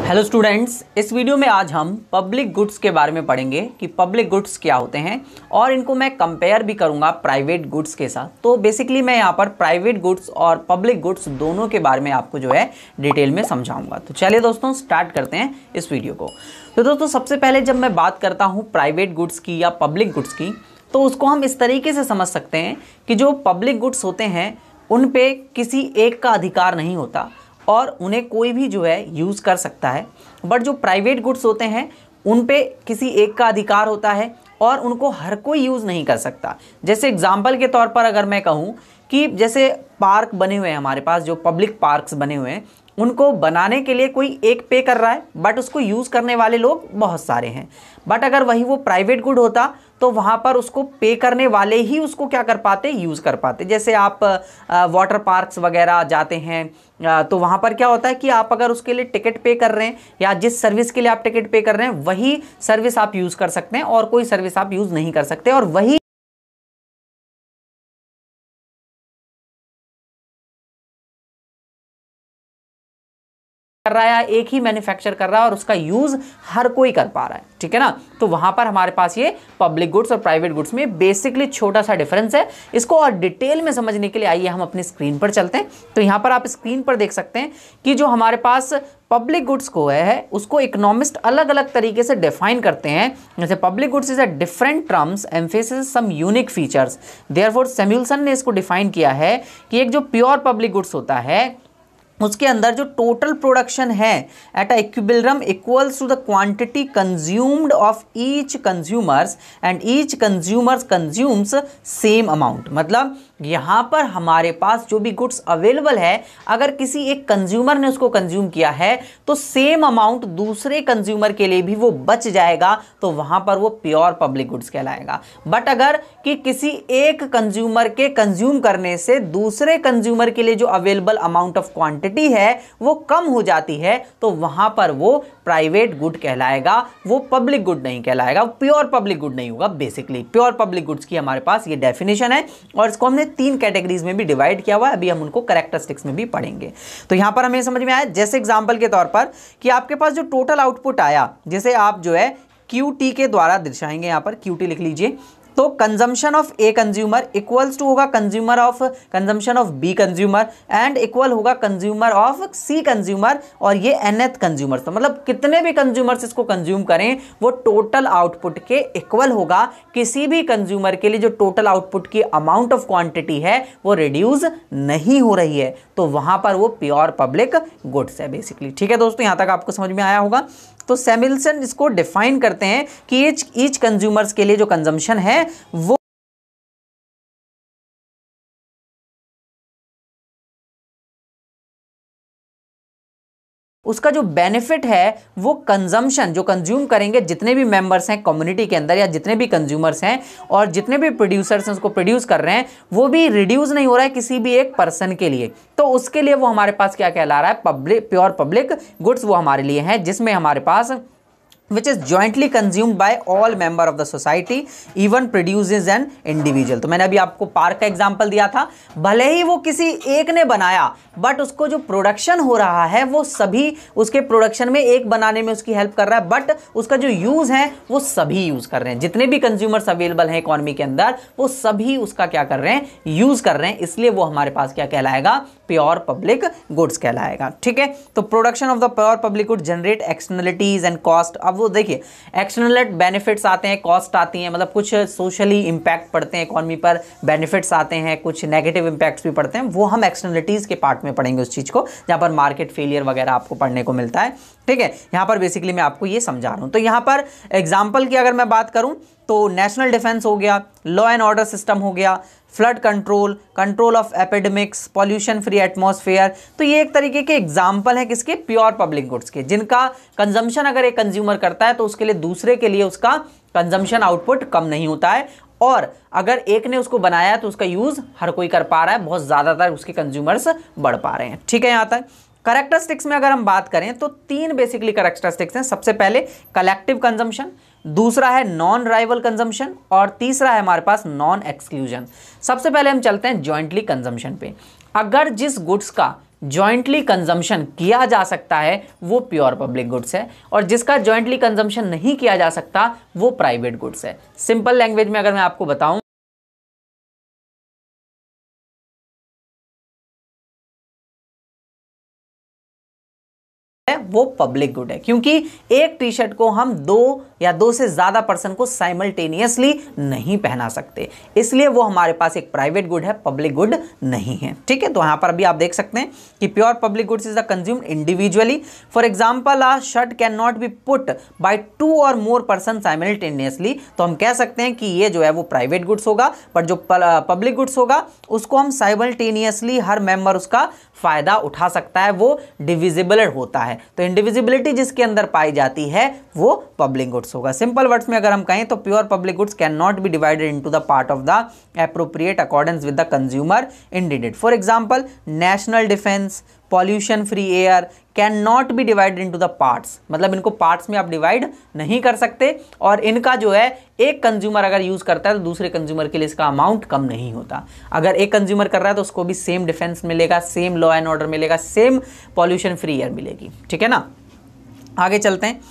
Hello students, इस video में आज हम पब्लिक गुड्स के बारे में पढ़ेंगे कि पब्लिक गुड्स क्या होते हैं और इनको मैं कंपेयर भी करूंगा प्राइवेट गुड्स के साथ। तो बेसिकली मैं यहाँ पर प्राइवेट गुड्स और पब्लिक गुड्स दोनों के बारे में आपको जो है डिटेल में समझाऊंगा। तो चलिए दोस्तों स्टार्ट करते हैं इस वीडियो को। तो दोस्तों सबसे पहले जब मैं बात करता हूँ प्राइवेट गुड्स की या पब्लिक गुड्स की, तो उसको हम इस तरीके से समझ सकते हैं कि जो पब्लिक गुड्स होते हैं उन पे किसी एक का अधिकार नहीं होता और उन्हें कोई भी जो है यूज़ कर सकता है। बट जो प्राइवेट गुड्स होते हैं उन पे किसी एक का अधिकार होता है और उनको हर कोई यूज़ नहीं कर सकता। जैसे एग्जांपल के तौर पर अगर मैं कहूँ कि जैसे पार्क बने हुए हैं हमारे पास, जो पब्लिक पार्क्स बने हुए हैं, उनको बनाने के लिए कोई एक पे कर रहा है बट उसको यूज़ करने वाले लोग बहुत सारे हैं। बट अगर वही वो प्राइवेट गुड होता तो वहाँ पर उसको पे करने वाले ही उसको क्या कर पाते, यूज़ कर पाते। जैसे आप वाटर पार्क्स वगैरह जाते हैं तो वहाँ पर क्या होता है कि आप अगर उसके लिए टिकट पे कर रहे हैं या जिस सर्विस के लिए आप टिकट पे कर रहे हैं वही सर्विस आप यूज़ कर सकते हैं और कोई सर्विस आप यूज़ नहीं कर सकते। और वही कर रहा है, एक ही मैन्युफैक्चर कर रहा है और उसका यूज हर कोई कर पा रहा है, ठीक है ना। तो वहां पर हमारे पास ये पब्लिक गुड्स और प्राइवेट गुड्स में बेसिकली छोटा सा डिफरेंस है। इसको और डिटेल में समझने के लिए आइए हम अपनी स्क्रीन पर चलते हैं। तो यहां पर आप स्क्रीन पर देख सकते हैं कि जो हमारे पास पब्लिक गुड्स को है उसको इकोनॉमिस्ट अलग अलग तरीके से डिफाइन करते हैं। जैसे public goods is a different terms emphasis some unique features, therefore Samuelson ने इसको डिफाइन किया है कि एक जो प्योर पब्लिक गुड्स होता है उसके अंदर जो टोटल प्रोडक्शन है at a equilibrium equals to the quantity consumed of each consumers and each consumers consumes same amount. मतलब यहाँ पर हमारे पास जो भी गुड्स अवेलेबल है अगर किसी एक कंज्यूमर ने उसको कंज्यूम किया है तो सेम अमाउंट दूसरे कंज्यूमर के लिए भी वो बच जाएगा, तो वहाँ पर वो प्योर पब्लिक गुड्स कहलाएगा। बट अगर कि किसी एक कंज्यूमर के कंज्यूम करने से दूसरे कंज्यूमर के लिए जो अवेलेबल अमाउंट ऑफ क्वांटिटी है वो कम हो जाती है तो वहां पर वो प्राइवेट गुड कहलाएगा, वो पब्लिक गुड नहीं कहलाएगा, प्योर पब्लिक गुड नहीं होगा। बेसिकली प्योर पब्लिक गुड्स की हमारे पास ये डेफिनेशन है और इसको हमने 3 कैटेगरीज में भी डिवाइड किया हुआ है। अभी हम उनको कैरेक्टरिस्टिक्स में भी पढ़ेंगे। तो यहां पर हमें समझ में आया, जैसे एग्जांपल के तौर पर कि आपके पास जो टोटल आउटपुट आया, जैसे आप जो है QT के द्वारा दर्शाएंगे, यहां पर QT लिख लीजिए। तो consumption of a consumer equals to होगा consumption of b consumer and equal होगा कंज्यूमर ऑफ सी कंज्यूमर और ये nth कंज्यूमर। तो मतलब कितने भी कंज्यूमर्स इसको कंज्यूम करें वो टोटल आउटपुट के इक्वल होगा। किसी भी कंज्यूमर के लिए जो टोटल आउटपुट की अमाउंट ऑफ क्वांटिटी है वो रिड्यूस नहीं हो रही है, तो वहां पर वो प्योर पब्लिक गुड्स है बेसिकली। ठीक है दोस्तों, यहां तक आपको समझ में आया होगा। तो सैमुअलसन इसको डिफाइन करते हैं कि ईच कंज्यूमर्स के लिए जो कंजम्पशन है वो उसका जो बेनिफिट है वो कंजम्पशन जो कंज्यूम करेंगे जितने भी मेंबर्स हैं कम्युनिटी के अंदर या जितने भी कंज्यूमर्स हैं और जितने भी प्रोड्यूसर्स हैं उसको प्रोड्यूस कर रहे हैं वो भी रिड्यूस नहीं हो रहा है किसी भी एक पर्सन के लिए। तो उसके लिए वो हमारे पास क्या कहला रहा है, पब्लिक प्योर पब्लिक गुड्स वो हमारे लिए हैं, जिसमें हमारे पास which is jointly consumed by all member of the society even produces an individual। तो मैंने अभी आपको पार्क का एग्जांपल दिया था, भले ही वो किसी एक ने बनाया बट उसको जो प्रोडक्शन हो रहा है वो सभी उसके प्रोडक्शन में एक बनाने में उसकी हेल्प कर रहा है, बट उसका जो यूज है वो सभी यूज कर रहे हैं। जितने भी कंज्यूमर्स अवेलेबल हैं इकोनॉमी के अंदर वो सभी उसका क्या कर रहे हैं, यूज कर रहे हैं, इसलिए वो हमारे पास क्या कहलाएगा, प्योर पब्लिक गुड्स कहलाएगा। ठीक है, तो production of the pure public good generate externalities and cost. अब वो देखिए एक्सटर्नल बेनिफिट्स आते हैं, कॉस्ट आती हैं, मतलब कुछ सोशली इंपैक्ट पड़ते हैं इकोनॉमी पर, बेनिफिट्स आते हैं, कुछ नेगेटिव इंपैक्ट्स भी पड़ते हैं, वो हम एक्सटर्नलिटीज के पार्ट में पढ़ेंगे उस चीज को, जहां पर मार्केट फेलियर वगैरह आपको पढ़ने को मिलता है। ठीक है, यहां पर बेसिकली मैं आपको ये समझा रहा हूं। तो यहां पर एग्जाम्पल की अगर मैं बात करूं तो नेशनल डिफेंस हो गया, लॉ एंड ऑर्डर सिस्टम हो गया, flood control, control of epidemics, pollution free atmosphere. तो ये एक तरीके के एग्जाम्पल है किसके, प्योर पब्लिक गुड्स के, जिनका कंजम्पशन अगर एक कंज्यूमर करता है तो उसके लिए दूसरे के लिए उसका कंजम्पशन आउटपुट कम नहीं होता है, और अगर एक ने उसको बनाया तो उसका यूज हर कोई कर पा रहा है, बहुत ज्यादातर उसके कंज्यूमर्स बढ़ पा रहे हैं। ठीक है, यहां तक कैरेक्टरिस्टिक्स में अगर हम बात करें तो 3 बेसिकली कैरेक्टरिस्टिक्स हैं। सबसे पहले कलेक्टिव कंजम्पशन, दूसरा है नॉन राइवल कंजम्पशन और तीसरा है हमारे पास नॉन एक्सक्लूजन। सबसे पहले हम चलते हैं जॉइंटली कंजम्पशन पे। अगर जिस गुड्स का जॉइंटली कंजम्पशन किया जा सकता है वो प्योर पब्लिक गुड्स है, और जिसका जॉइंटली कंजम्पशन नहीं किया जा सकता वो प्राइवेट गुड्स है। सिंपल लैंग्वेज में अगर मैं आपको बताऊं, वो पब्लिक गुड है, क्योंकि एक टी शर्ट को हम दो या दो से ज्यादा पर्सन को साइमल्टेनियसली नहीं पहना सकते, इसलिए वो हमारे पास एक प्राइवेट गुड है, पब्लिक गुड नहीं है। ठीक है, तो यहां पर अभी आप देख सकते हैं कि pure public goods is consumed individually. For example, a shirt can not B put buy 2 और मोर पर्सन साइमल्टेनियसली, तो हम कह सकते हैं कि ये जो है वो प्राइवेट गुड्स होगा, पर जो पब्लिक गुड्स होगा उसको हम साइमल्टेनियसली हर मेंबर उसका फायदा उठा सकता है, वो डिविजिबल होता है। तो इंडिविजिबिलिटी जिसके अंदर पाई जाती है वो पब्लिक गुड्स होगा। सिंपल वर्ड्स में अगर हम कहें तो pure public goods can not be divided into the part of the appropriate accordance with the consumer indeed. For example, national defence, pollution free air can not be divided into the parts, मतलब इनको parts में आप divide नहीं कर सकते, और इनका जो है एक कंज्यूमर अगर यूज करता है तो दूसरे कंज्यूमर के लिए इसका अमाउंट कम नहीं होता। अगर एक कंज्यूमर कर रहा है तो उसको भी सेम डिफेंस मिलेगा, सेम लॉ एंड ऑर्डर मिलेगा, सेम पॉल्यूशन फ्री एयर मिलेगी। ठीक है ना, आगे चलते हैं।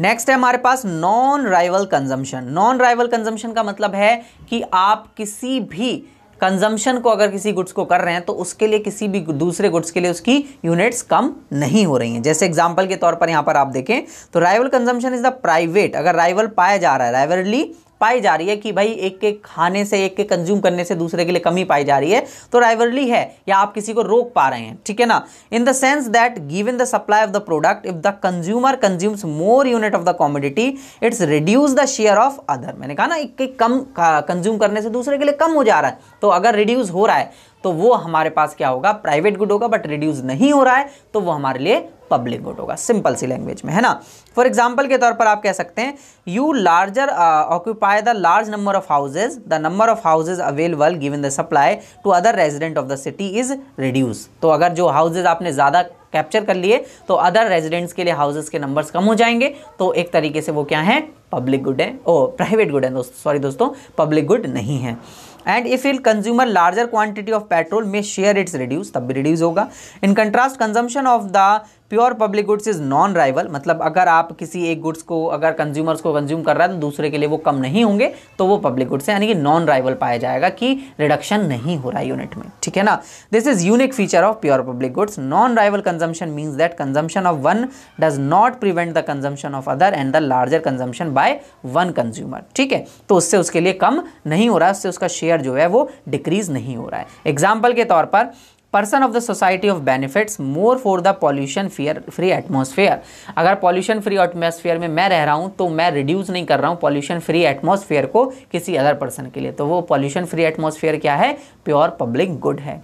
नेक्स्ट है हमारे पास non rival consumption. Non rival consumption का मतलब है कि आप किसी भी कंजम्पशन को अगर किसी गुड्स को कर रहे हैं तो उसके लिए किसी भी दूसरे गुड्स के लिए उसकी यूनिट्स कम नहीं हो रही हैं। जैसे एग्जांपल के तौर पर यहां पर आप देखें तो rival consumption is the private, अगर राइवल पाया जा रहा है, राइवलरी पाई जा रही है कि भाई एक के खाने से, एक के कंज्यूम करने से दूसरे के लिए कमी पाई जा रही है, तो राइवलरी है, या आप किसी को रोक पा रहे हैं। ठीक है ना, in the sense that given the supply of the product, if the consumer consumes more unit of the commodity, it's reduce the share of other. मैंने कहा ना, एक के कम कंज्यूम करने से दूसरे के लिए कम हो जा रहा है, तो अगर रिड्यूस हो रहा है तो वो हमारे पास क्या होगा, प्राइवेट गुड होगा, बट रिड्यूस नहीं हो रहा है तो वो हमारे लिए पब्लिक गुड होगा। सिंपल सी लैंग्वेज में, है ना। फॉर एग्जांपल के तौर पर आप कह सकते हैं, you larger occupy the large number of houses, the number of houses available given the supply to other resident of the city is reduce. तो अगर जो हाउसेज आपने ज्यादा कैप्चर कर लिए तो अदर रेजिडेंट्स के लिए हाउसेस के नंबर्स कम हो जाएंगे, तो एक तरीके से वो क्या है, पब्लिक गुड है, ओ प्राइवेट गुड है दोस्तों, पब्लिक गुड नहीं है। And if will consumer larger quantity of petrol में शेयर इट्स रिड्यूस, तब भी रिड्यूस होगा। In contrast consumption of the pure public goods is non rival, मतलब अगर आप किसी एक गुड्स को अगर कंज्यूमर्स को कंज्यूम कर रहा है तो दूसरे के लिए वो कम नहीं होंगे, तो वो पब्लिक गुड्स है, यानी कि नॉन राइवल पाया जाएगा कि रिडक्शन नहीं हो रहा है यूनिट में। ठीक है ना, this is unique feature of pure public goods. Non rival consumption means that consumption of one does not prevent the consumption of other and the larger consumption by one consumer. ठीक है, तो उससे उसके लिए कम नहीं हो रहा है, उससे उसका शेयर जो है वो डिक्रीज नहीं हो रहा है। एग्जाम्पल के तौर पर, person of the society of benefits more for the pollution free atmosphere. अगर पॉल्यूशन फ्री एटमॉस्फेयर में मैं रह रहा हूं तो मैं रिड्यूस नहीं कर रहा हूं पॉल्यूशन फ्री एटमॉस्फेयर को किसी अदर पर्सन के लिए, तो वो पॉल्यूशन फ्री एटमॉस्फेयर क्या है, प्योर पब्लिक गुड है।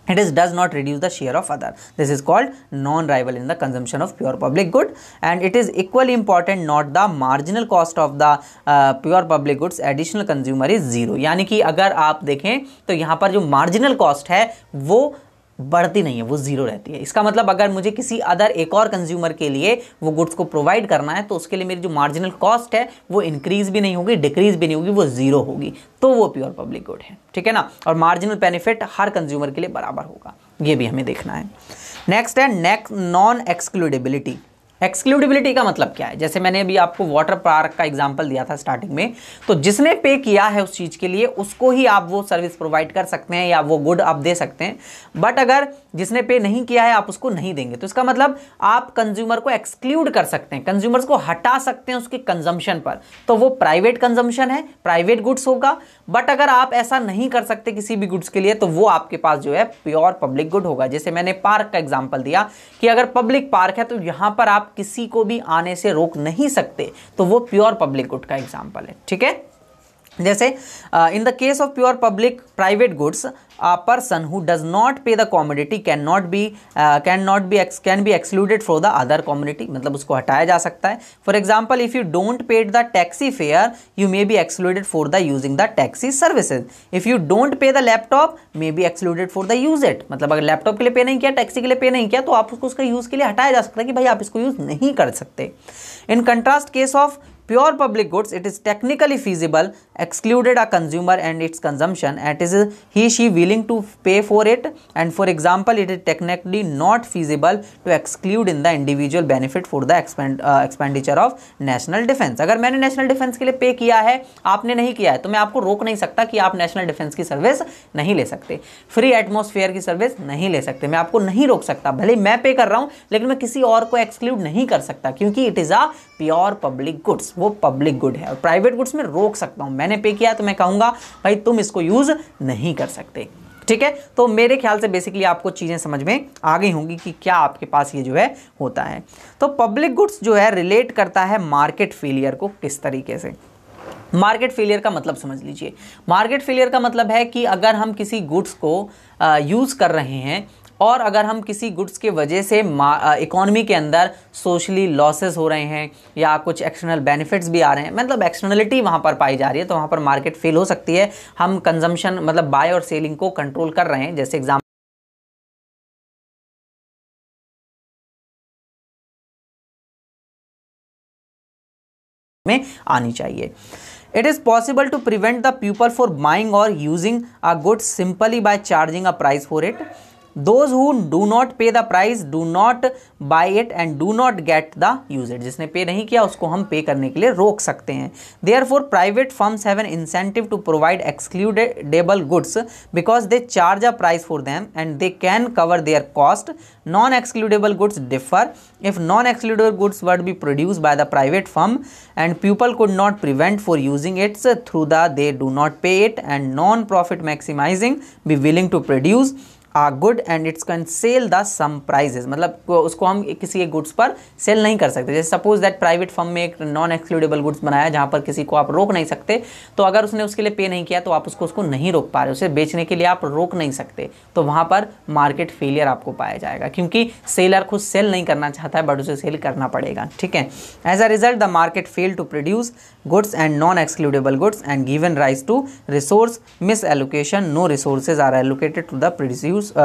It is does not reduce the share of other. This is called non-rival in the consumption of pure public good, and it is equally important not the marginal cost of the pure public goods additional consumer is zero. यानी कि अगर आप देखें तो यहाँ पर जो marginal cost है वो बढ़ती नहीं है, वो जीरो रहती है। इसका मतलब अगर मुझे किसी अदर एक और कंज्यूमर के लिए वो गुड्स को प्रोवाइड करना है तो उसके लिए मेरी जो मार्जिनल कॉस्ट है वो इंक्रीज भी नहीं होगी, डिक्रीज भी नहीं होगी, वो जीरो होगी, तो वो प्योर पब्लिक गुड है। ठीक है ना, और मार्जिनल बेनिफिट हर कंज्यूमर के लिए बराबर होगा, ये भी हमें देखना है। नेक्स्ट है नॉन एक्सक्लूडेबिलिटी। एक्सक्लूडेबिलिटी का मतलब क्या है, जैसे मैंने अभी आपको वाटर पार्क का एग्जांपल दिया था स्टार्टिंग में, तो जिसने पे किया है उस चीज़ के लिए उसको ही आप वो सर्विस प्रोवाइड कर सकते हैं या वो गुड आप दे सकते हैं, बट अगर जिसने पे नहीं किया है आप उसको नहीं देंगे, तो इसका मतलब आप कंज्यूमर को एक्सक्लूड कर सकते हैं, कंज्यूमर्स को हटा सकते हैं उसके कंजम्पशन पर, तो वो प्राइवेट कंजम्पशन है, प्राइवेट गुड्स होगा। बट अगर आप ऐसा नहीं कर सकते किसी भी गुड्स के लिए तो वो आपके पास जो है प्योर पब्लिक गुड होगा। जैसे मैंने पार्क का एग्जाम्पल दिया कि अगर पब्लिक पार्क है तो यहां पर आप किसी को भी आने से रोक नहीं सकते, तो वो प्योर पब्लिक गुड का एग्जांपल है। ठीक है, जैसे in the case of pure public private goods, a person who does not pay the commodity can be excluded for the other commodity, मतलब उसको हटाया जा सकता है। For example, if you don't pay the taxi fare, you may be excluded for the using the taxi services. If you don't pay the laptop, may be excluded for the use it, मतलब अगर laptop के लिए पे नहीं किया, taxi के लिए पे नहीं किया, तो आप उसको उसका यूज के लिए हटाया जा सकता है कि भाई आप इसको यूज नहीं कर सकते। In contrast case of pure public goods, it is technically feasible excluded a consumer and its consumption, and is he she willing to pay for it? And for example, it is technically not feasible to exclude in the individual benefit for the expenditure of national defense. अगर मैंने national defence के लिए पे किया है, आपने नहीं किया है, तो मैं आपको रोक नहीं सकता कि आप नेशनल डिफेंस की सर्विस नहीं ले सकते, फ्री एटमॉस्फेयर की सर्विस नहीं ले सकते, मैं आपको नहीं रोक सकता। भले मैं पे कर रहा हूं लेकिन मैं किसी और को एक्सक्लूड नहीं कर सकता, क्योंकि it is a pure public goods, वो पब्लिक गुड है। और प्राइवेट गुड्स में रोक सकता हूं, मैंने पे किया तो मैं कहूंगा भाई तुम इसको यूज नहीं कर सकते। ठीक है, तो मेरे ख्याल से बेसिकली आपको चीजें समझ में आ गई होंगी कि क्या आपके पास ये जो है होता है। तो पब्लिक गुड्स जो है रिलेट करता है मार्केट फेलियर को किस तरीके से। मार्केट फेलियर का मतलब समझ लीजिए, मार्केट फेलियर का मतलब है कि अगर हम किसी गुड्स को यूज कर रहे हैं और अगर हम किसी गुड्स के वजह से इकोनॉमी के अंदर सोशली लॉसेस हो रहे हैं या कुछ एक्सटर्नल बेनिफिट्स भी आ रहे हैं, मतलब एक्सटर्नलिटी वहाँ पर पाई जा रही है, तो वहाँ पर मार्केट फेल हो सकती है। हम कंजम्पशन मतलब बाय और सेलिंग को कंट्रोल कर रहे हैं, जैसे एग्जाम्पल में आनी चाहिए। It is possible to prevent the people for buying or using a good simply by charging a price for it. Those who do not pay the price do not buy it and do not get the usage. जिसने पे नहीं किया उसको हम पे करने के लिए रोक सकते हैं। Therefore, private firms have an incentive to provide excludable goods because they charge a price for them and they can cover their cost. Non-excludable goods differ. If non-excludable goods were to be produced by the private firm and people could not prevent for using it through the they do not pay it and non-profit maximizing be willing to produce a good and it can sell the some prices, मतलब उसको हम किसी एक goods पर cell नहीं कर सकते। जैसे सपोज दैट प्राइवेट फर्म में एक नॉन एक्सक्लूडेबल गुड्स बनाया जहाँ पर किसी को आप रोक नहीं सकते, तो अगर उसने उसके लिए पे नहीं किया तो आप उसको नहीं रोक पा रहे, उसे बेचने के लिए आप रोक नहीं सकते, तो वहाँ पर मार्केट फेलियर आपको पाया जाएगा, क्योंकि सेलर खुद सेल नहीं करना चाहता है बट उसे सेल करना पड़ेगा। ठीक है, as a result the market fail to produce goods and non-excludable goods and given rise to resource misallocation. No resources are allocated to the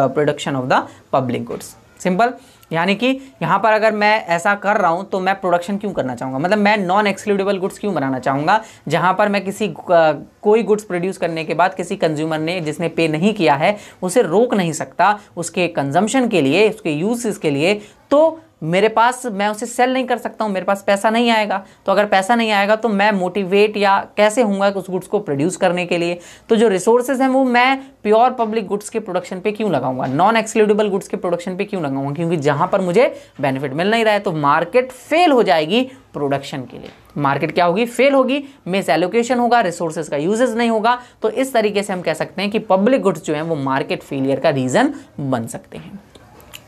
production of the public goods. Simple, यानी कि यहाँ पर अगर मैं ऐसा कर रहा हूँ तो मैं प्रोडक्शन क्यों करना चाहूँगा, मतलब मैं नॉन एक्सक्लूडेबल गुड्स क्यों बनाना चाहूँगा, जहाँ पर मैं किसी कोई गुड्स प्रोड्यूस करने के बाद किसी कंज्यूमर ने जिसने पे नहीं किया है उसे रोक नहीं सकता उसके कंजम्पशन के लिए, उसके यूजेस के लिए, तो मेरे पास मैं उसे सेल नहीं कर सकता हूँ, मेरे पास पैसा नहीं आएगा। तो अगर पैसा नहीं आएगा तो मैं मोटिवेट या कैसे होऊंगा उस गुड्स को प्रोड्यूस करने के लिए। तो जो रिसोर्सेज हैं वो मैं प्योर पब्लिक गुड्स के प्रोडक्शन पे क्यों लगाऊंगा, नॉन एक्सक्लूडेबल गुड्स के प्रोडक्शन पे क्यों लगाऊंगा, क्योंकि जहां पर मुझे बेनिफिट मिल नहीं रहा है तो मार्केट फेल हो जाएगी प्रोडक्शन के लिए। मार्केट क्या होगी, फेल होगी, मिस एलोकेशन होगा, रिसोर्सेज का यूजेस नहीं होगा। तो इस तरीके से हम कह सकते हैं कि पब्लिक गुड्स जो हैं वो मार्केट फेलियर का रीजन बन सकते हैं।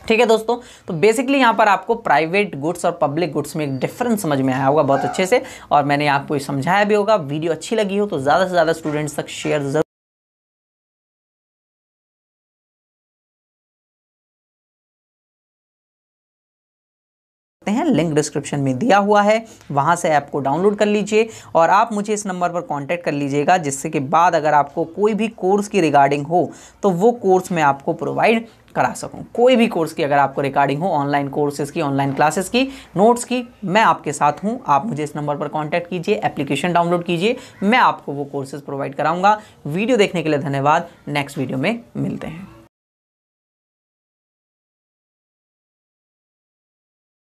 ठीक है दोस्तों, तो बेसिकली यहाँ पर आपको प्राइवेट गुड्स और पब्लिक गुड्स में एक डिफरेंस समझ में आया होगा बहुत अच्छे से, और मैंने आपको समझाया भी होगा। वीडियो अच्छी लगी हो तो ज़्यादा से ज़्यादा स्टूडेंट्स तक शेयर जरूर हैं, लिंक डिस्क्रिप्शन में दिया हुआ है, वहां से ऐप को डाउनलोड कर लीजिए और आप मुझे इस नंबर पर कांटेक्ट कर लीजिएगा, जिससे कि बाद अगर आपको कोई भी कोर्स की रिगार्डिंग हो तो वो कोर्स मैं आपको प्रोवाइड करा सकूं। कोई भी कोर्स की अगर आपको रिगार्डिंग हो, ऑनलाइन कोर्सेज की, ऑनलाइन क्लासेस की, नोट्स की, मैं आपके साथ हूं। आप मुझे इस नंबर पर कांटेक्ट कीजिए, एप्लीकेशन डाउनलोड कीजिए, मैं आपको वो कोर्सेज प्रोवाइड कराऊंगा। वीडियो देखने के लिए धन्यवाद, नेक्स्ट वीडियो में मिलते हैं।